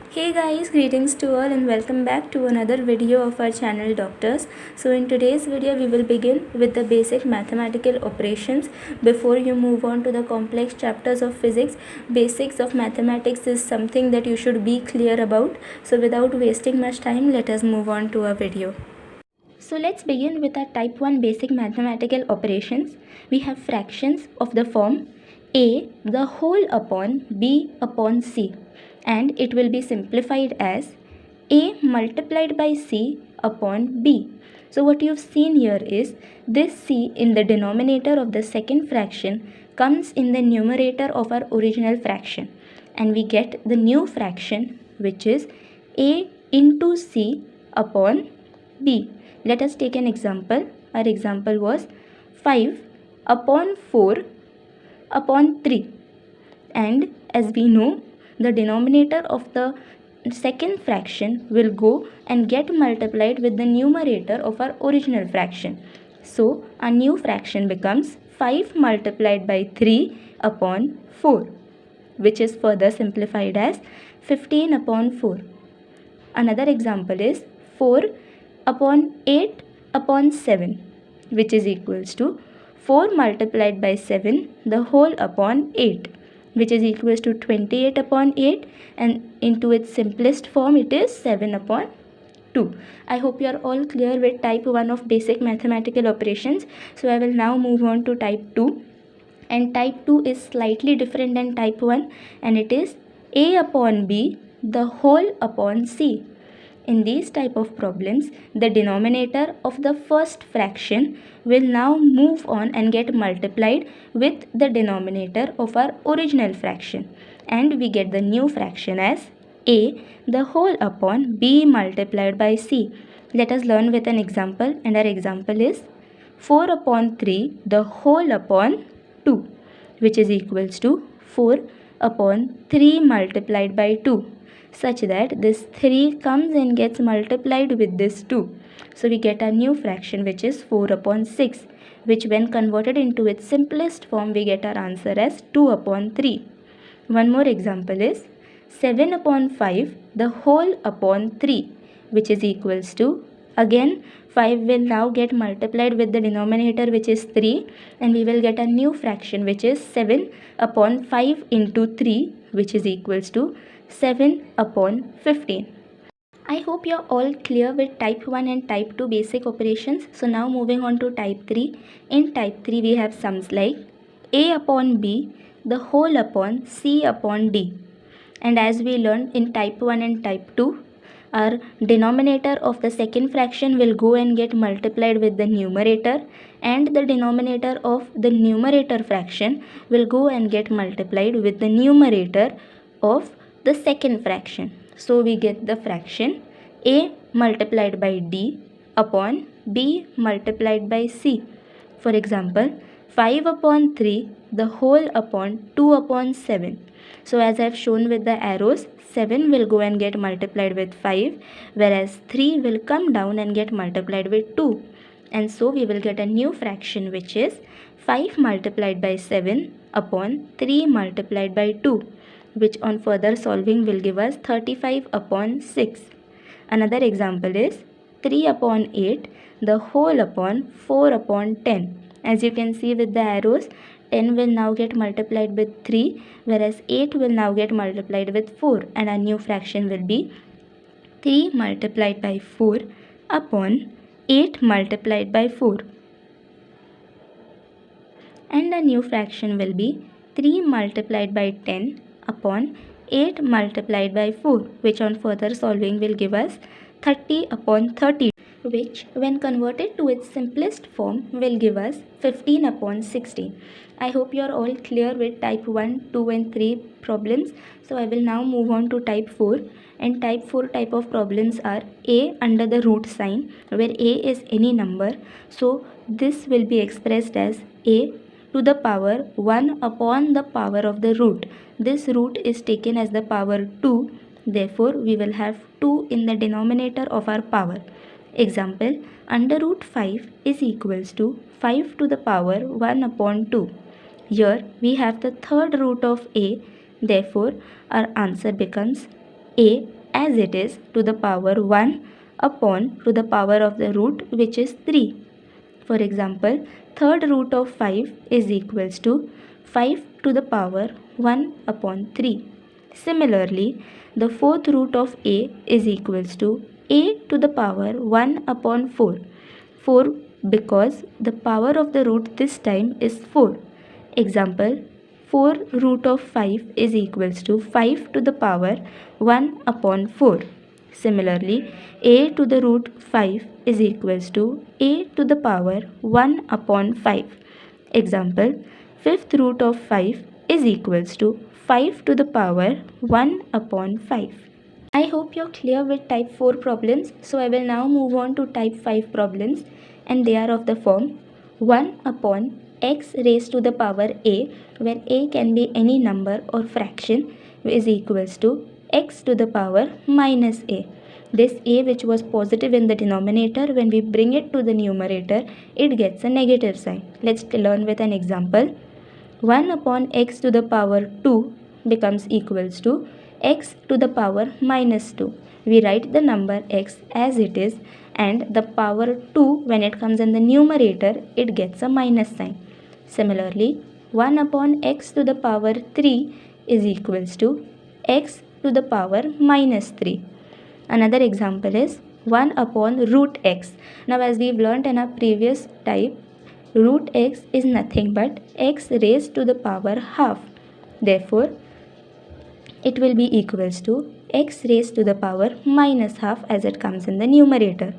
Hey guys, greetings to all and welcome back to another video of our channel Doctors. So in today's video we will begin with the basic mathematical operations. Before you move on to the complex chapters of physics, basics of mathematics is something that you should be clear about. So without wasting much time, let us move on to our video. So let's begin with our type 1 basic mathematical operations. We have fractions of the form a the whole upon b upon c, and it will be simplified as a multiplied by c upon b. So what you've seen here is this c in the denominator of the second fraction comes in the numerator of our original fraction, and we get the new fraction which is a into c upon b. Let us take an example. Our example was 5 upon 4 upon 3, and as we know, the denominator of the second fraction will go and get multiplied with the numerator of our original fraction. So our new fraction becomes 5 multiplied by 3 upon 4, which is further simplified as 15 upon 4. Another example is 4 upon 8 upon 7, which is equals to 4 multiplied by 7 the whole upon 8, which is equals to 28 upon 8, and into its simplest form it is 7 upon 2. I hope you are all clear with type 1 of basic mathematical operations. So I will now move on to type 2, and type 2 is slightly different than type 1, and it is a upon b the whole upon c. In these type of problems, the denominator of the first fraction will now move on and get multiplied with the denominator of our original fraction, and we get the new fraction as a the whole upon b multiplied by c. Let us learn with an example, and our example is 4 upon 3 the whole upon 2, which is equals to 4 upon 3 multiplied by 2, such that this 3 comes and gets multiplied with this 2. So we get a new fraction which is 4 upon 6, which when converted into its simplest form we get our answer as 2 upon 3. One more example is 7 upon 5 the whole upon 3, which is equals to, again 5 will now get multiplied with the denominator which is 3, and we will get a new fraction which is 7 upon 5 into 3, which is equals to 7 upon 15. I hope you're all clear with type 1 and type 2 basic operations. So now moving on to type 3. In type 3 we have sums like a upon b the whole upon c upon d. And as we learned in type 1 and type 2, our denominator of the second fraction will go and get multiplied with the numerator, and the denominator of the numerator fraction will go and get multiplied with the numerator of the second fraction. So we get the fraction a multiplied by d upon b multiplied by c. For example, 5 upon 3 the whole upon 2 upon 7. So as I have shown with the arrows, 7 will go and get multiplied with 5, whereas 3 will come down and get multiplied with 2. And so we will get a new fraction which is 5 multiplied by 7 upon 3 multiplied by 2, which on further solving will give us 35 upon 6. Another example is 3 upon 8 the whole upon 4 upon 10. As you can see with the arrows, 10 will now get multiplied with 3, whereas 8 will now get multiplied with 4, and our new fraction will be 3 multiplied by 4 upon 8 multiplied by 4. And the new fraction will be 3 multiplied by 10 upon 8 multiplied by 4, which on further solving will give us 30 upon 30, which when converted to its simplest form will give us 15 upon 16. I hope you are all clear with type 1, 2 and 3 problems. So I will now move on to type 4, and type 4 type of problems are a under the root sign, where a is any number. So this will be expressed as a to the power 1 upon the power of the root. This root is taken as the power 2, therefore we will have 2 in the denominator of our power. Example, under root 5 is equals to 5 to the power 1 upon 2. Here we have the third root of a, therefore our answer becomes a as it is to the power 1 upon to the power of the root, which is 3. For example, third root of 5 is equals to 5 to the power 1 upon 3. Similarly, the fourth root of a is equals to a to the power 1 upon 4. 4 because the power of the root this time is 4. Example, 4 root of 5 is equals to 5 to the power 1 upon 4. Similarly, a to the root 5 is equals to a to the power 1 upon 5. Example, fifth root of 5 is equals to 5 to the power 1 upon 5. I hope you're clear with type 4 problems. So I will now move on to type 5 problems, and they are of the form 1 upon x raised to the power a, where a can be any number or fraction, is equals to x to the power minus a. This a, which was positive in the denominator, when we bring it to the numerator, it gets a negative sign. Let's learn with an example. 1 upon x to the power 2 becomes equals to x to the power minus 2. We write the number x as it is, and the power 2, when it comes in the numerator, it gets a minus sign. Similarly, 1 upon x to the power 3 is equals to x to the power minus 3. Another example is 1 upon root x. Now, as we've learnt in our previous type, root x is nothing but x raised to the power half. Therefore, it will be equals to x raised to the power minus half as it comes in the numerator.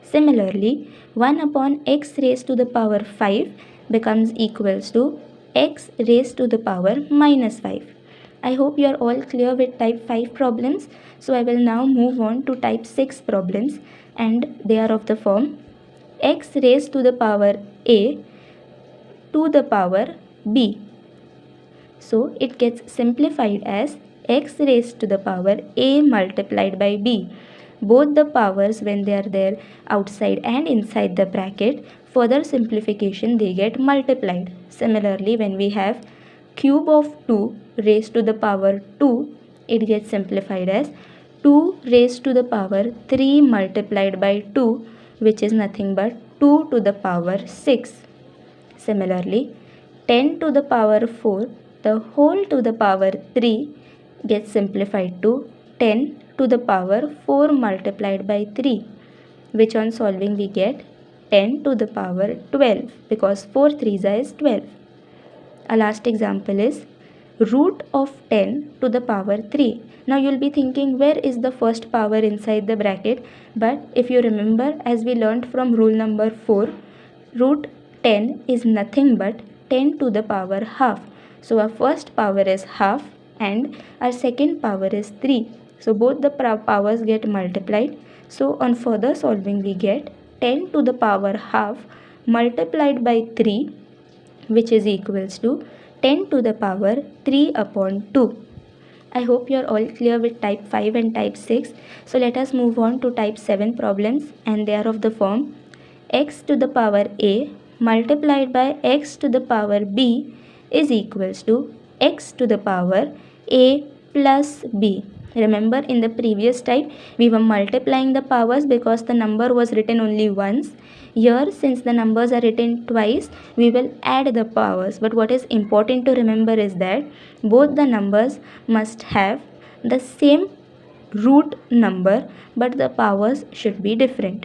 Similarly, 1 upon x raised to the power 5 becomes equals to x raised to the power minus 5. I hope you are all clear with type 5 problems. So I will now move on to type 6 problems, and they are of the form x raised to the power a to the power b. So it gets simplified as x raised to the power a multiplied by b. Both the powers, when they are there outside and inside the bracket, further simplification, they get multiplied. Similarly, when we have cube of 2 raised to the power 2, it gets simplified as 2 raised to the power 3 multiplied by 2, which is nothing but 2 to the power 6. Similarly, 10 to the power 4, the whole to the power 3, gets simplified to 10 to the power 4 multiplied by 3, which on solving we get 10 to the power 12, because 4 3s is 12. A last example is root of 10 to the power 3. Now you'll be thinking, where is the first power inside the bracket? But if you remember, as we learned from rule number 4, root 10 is nothing but 10 to the power half. So our first power is half and our second power is 3. So both the powers get multiplied. So on further solving we get 10 to the power half multiplied by 3, which is equals to 10 to the power 3 upon 2. I hope you are all clear with type 5 and type 6. So let us move on to type 7 problems, and they are of the form x to the power a multiplied by x to the power b is equals to x to the power a plus b. Remember, in the previous type, we were multiplying the powers because the number was written only once. Here, since the numbers are written twice, we will add the powers. But what is important to remember is that both the numbers must have the same root number, but the powers should be different.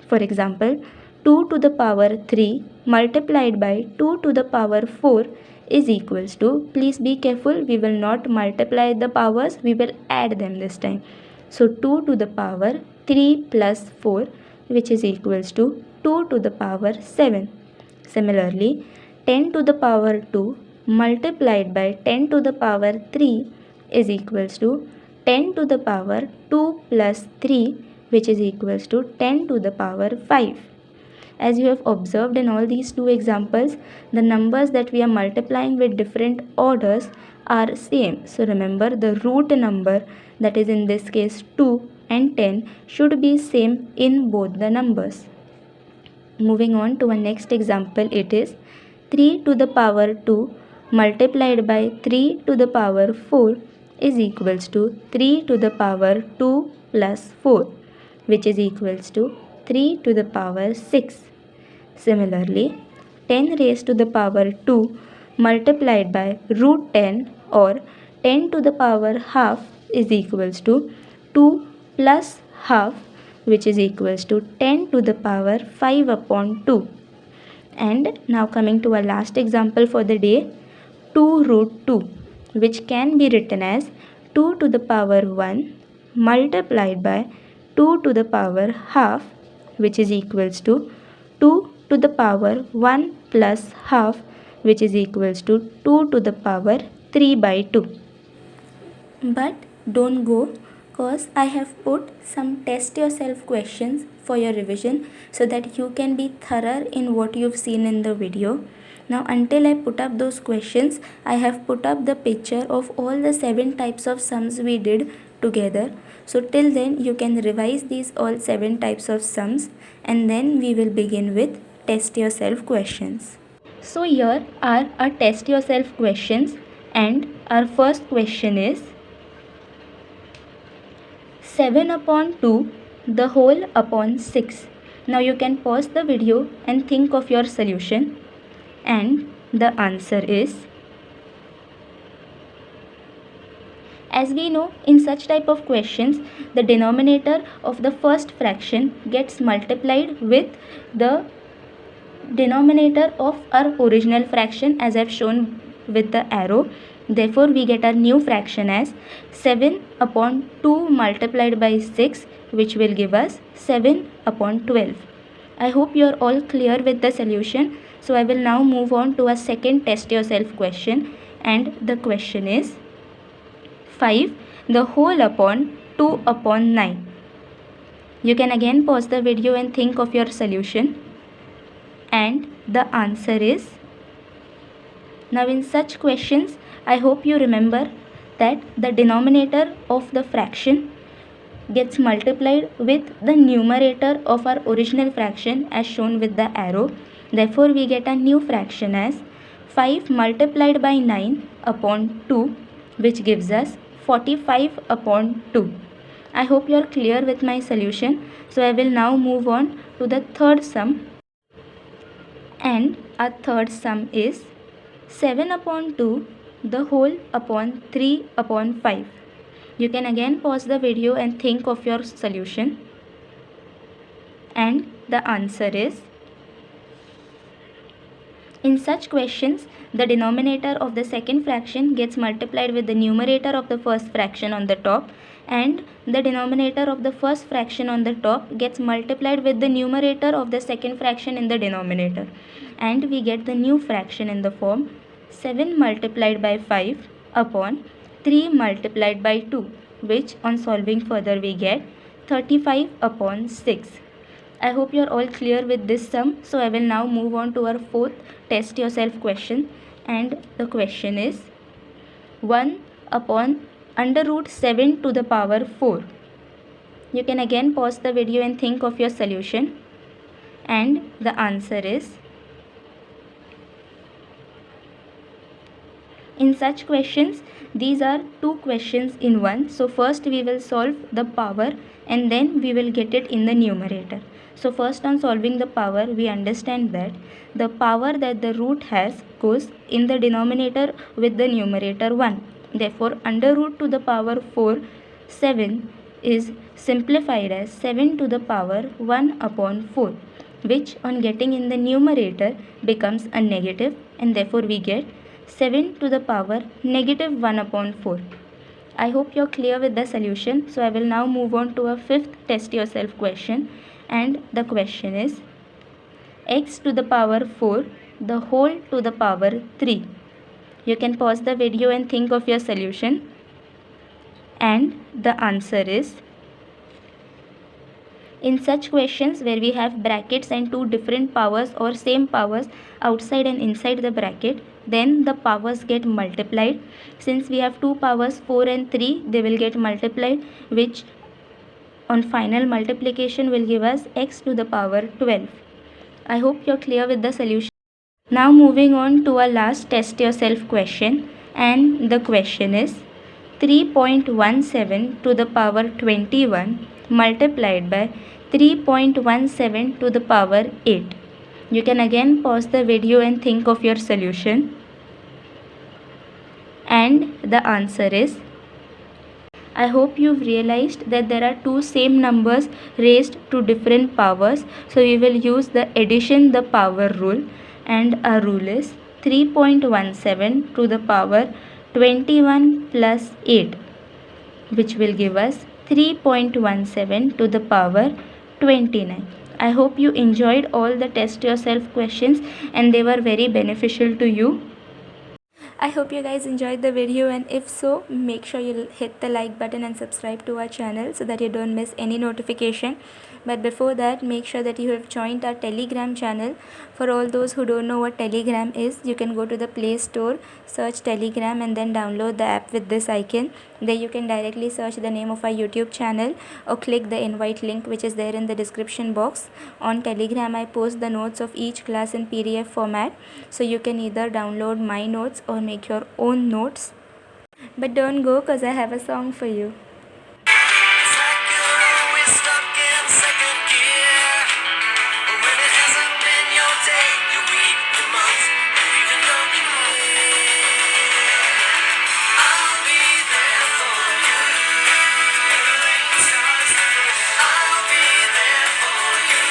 For example, 2 to the power 3 multiplied by 2 to the power 4 is equals to, please be careful, we will not multiply the powers, we will add them this time. So 2 to the power 3 plus 4, which is equals to 2 to the power 7. Similarly, 10 to the power 2 multiplied by 10 to the power 3 is equals to 10 to the power 2 plus 3, which is equals to 10 to the power 5. As you have observed in all these two examples, the numbers that we are multiplying with different orders are same. So remember, the root number, that is in this case 2 and 10, should be same in both the numbers. Moving on to our next example, it is 3 to the power 2 multiplied by 3 to the power 4 is equals to 3 to the power 2 plus 4, which is equals to 3 to the power 6. Similarly, 10 raised to the power 2 multiplied by root 10 or 10 to the power half is equals to 2 plus half, which is equals to 10 to the power 5 upon 2. And now coming to our last example for the day, 2 root 2, which can be written as 2 to the power 1 multiplied by 2 to the power half, which is equals to 2 to the power 1 plus half, which is equals to 2 to the power 3 by 2. But don't go, cause I have put some test yourself questions for your revision so that you can be thorough in what you've seen in the video. Now until I put up those questions, I have put up the picture of all the 7 types of sums we did together. So till then you can revise these all 7 types of sums, and then we will begin with test yourself questions. So here are our test yourself questions, and our first question is 7 upon 2 the whole upon 6. Now you can pause the video and think of your solution, and the answer is, as we know, in such type of questions the denominator of the first fraction gets multiplied with the denominator of our original fraction, as I have shown with the arrow. Therefore we get our new fraction as 7 upon 2 multiplied by 6, which will give us 7 upon 12. I hope you are all clear with the solution. So I will now move on to a second test yourself question, and the question is 5 the whole upon 2 upon 9. You can again pause the video and think of your solution, and the answer is, now in such questions I hope you remember that the denominator of the fraction gets multiplied with the numerator of our original fraction as shown with the arrow. Therefore we get a new fraction as 5 multiplied by 9 upon 2, which gives us 45 upon 2. I hope you are clear with my solution. So I will now move on to the third sum, and our third sum is 7 upon 2 the whole upon 3 upon 5. You can again pause the video and think of your solution, and the answer is, in such questions the denominator of the second fraction gets multiplied with the numerator of the first fraction on the top, and the denominator of the first fraction on the top gets multiplied with the numerator of the second fraction in the denominator, and we get the new fraction in the form 7 multiplied by 5 upon 3 multiplied by 2, which on solving further we get 35 upon 6. I hope you are all clear with this sum. So I will now move on to our fourth test yourself question, and the question is 1 upon under root 7 to the power 4. You can again pause the video and think of your solution, and the answer is, in such questions these are two questions in one. So first we will solve the power, and then we will get it in the numerator. So first, on solving the power, we understand that the power that the root has goes in the denominator with the numerator 1. Therefore under root to the power 4, 7 is simplified as 7 to the power 1 upon 4, which on getting in the numerator becomes a negative, and therefore we get 7 to the power negative 1 upon 4. I hope you're clear with the solution. So I will now move on to a fifth test yourself question, and the question is x to the power 4 the whole to the power 3. You can pause the video and think of your solution, and the answer is, in such questions where we have brackets and two different powers or same powers outside and inside the bracket, then the powers get multiplied. Since we have two powers 4 and 3, they will get multiplied, which on final multiplication will give us x to the power 12. I hope you're clear with the solution. Now moving on to our last test yourself question, and the question is 3.17 to the power 21 multiplied by 3.17 to the power 8. You can again pause the video and think of your solution. And the answer is, I hope you've realized that there are two same numbers raised to different powers. So we will use the addition the power rule, and our rule is 3.17 to the power 21 plus 8, which will give us 3.17 to the power 29. I hope you enjoyed all the test yourself questions and they were very beneficial to you. I hope you guys enjoyed the video, and if so, make sure you hit the like button and subscribe to our channel so that you don't miss any notification. But before that, make sure that you have joined our Telegram channel. For all those who don't know what Telegram is, you can go to the Play Store, search Telegram and then download the app with this icon. There you can directly search the name of our YouTube channel or click the invite link which is there in the description box. On Telegram, I post the notes of each class in PDF format, so you can either download my notes or make your own notes. But don't go, cause I have a song for you. It's like you're always stuck in second gear. When it hasn't been your day, your week, your month, or even your year. I'll be there for you. When the rain starts to fall, I'll be there for you.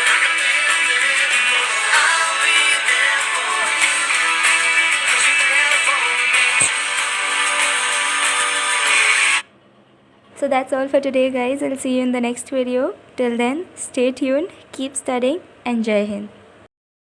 Like I've been there before. I'll be there for you. 'Cause you're there for me too. So that's all for today, guys. I'll see you in the next video. Till then, stay tuned, keep studying, and Jai Hind.